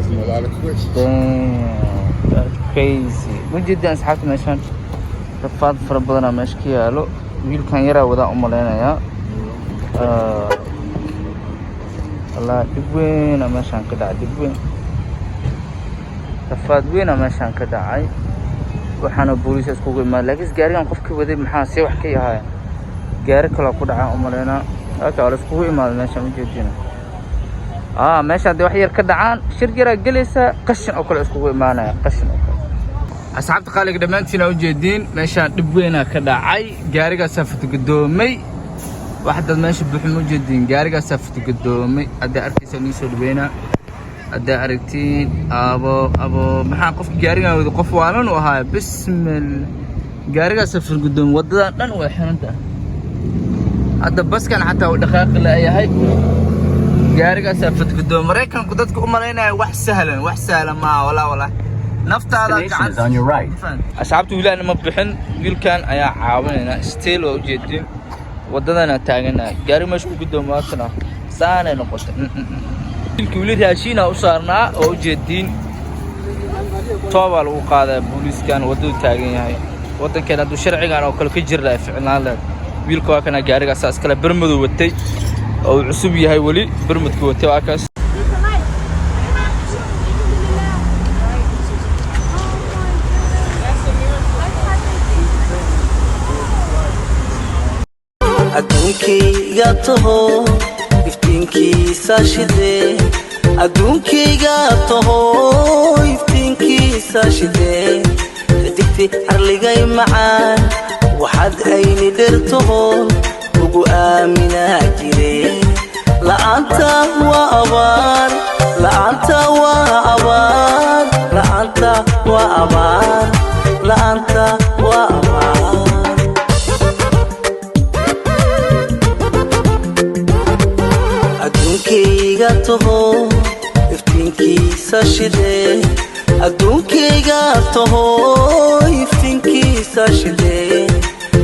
having a lot of twists. Damn, that's crazy. وجدا أصحابي مشان رفض فربنا مشكي له ويل كان يرى وذا أملنا يا الله دبوين مشان كده دبوين رفض وين مشان كده عاي وحنا بوليس اسكوغ ما لكن gaarigan qofkii waday maxaa si wax ka yahay gaari kala ku dhaca umalena aka wala iskugu imaad meesha ma jeedina meesha hadii wax yar ka dhacaan shir yar galaysa qashin oo kale iskugu imaanaya qashin oo kale asxaabta qaaliga dhamaantiin oo jeedin meesha dib weyn ka dhacay gaariga safad gudoomay waxdad meesha buuxmo jeedin gaariga safad gudoomay hadda arkaysa nin soo dhaweena hadda aragtiin abo maxaa qofka gaariga wada qof waalan oo ahaa bismil gaariga safar gudoom wadada dhan way xiranta hadda baskan xataa uu dhaqaaq la yahay gaariga safar gudoom maraykanku dadku u maleynaa wax sahlan ma wala naftaada gacan on your right asxaabtu wiilana ma bixin wiilkan ayaa caawinayna still oo jeedin wadadana taagana gaari meesha ku gudoomaatana saanay noqotay wiilkii raashiina u saarnaa oo jeedin toobal uu qaaday booliiskan wadada taagan yahay wadankeena du sharcigan oo kale ka jir la ficnaan leh wiilka waa kana gaariga asaas kala barmadu watay oo cusub yahay wali barmadku watay waa kaas adduunkayga taho iftiinkiisa shidee adduunkayga taho iftiinkiisa shidee xidigti harligay macaan waxaad ayni dhertaho ugu aaminaa jiree la'aanta waa abaar la'aanta waa abaar la'aanta waa abaar la'aanta waa abaar adduunkayga taho iftiinkiisa shidee adduunkayga taho iftiinkiisa shidee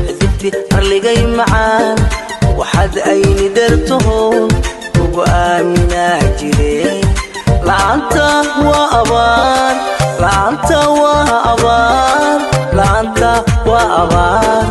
xidigti harligay macaan waxaad ayni dhertaho ugu aaminaa jiree la'aanta waa abaar la'aanta waa abaar la'aanta waa abaar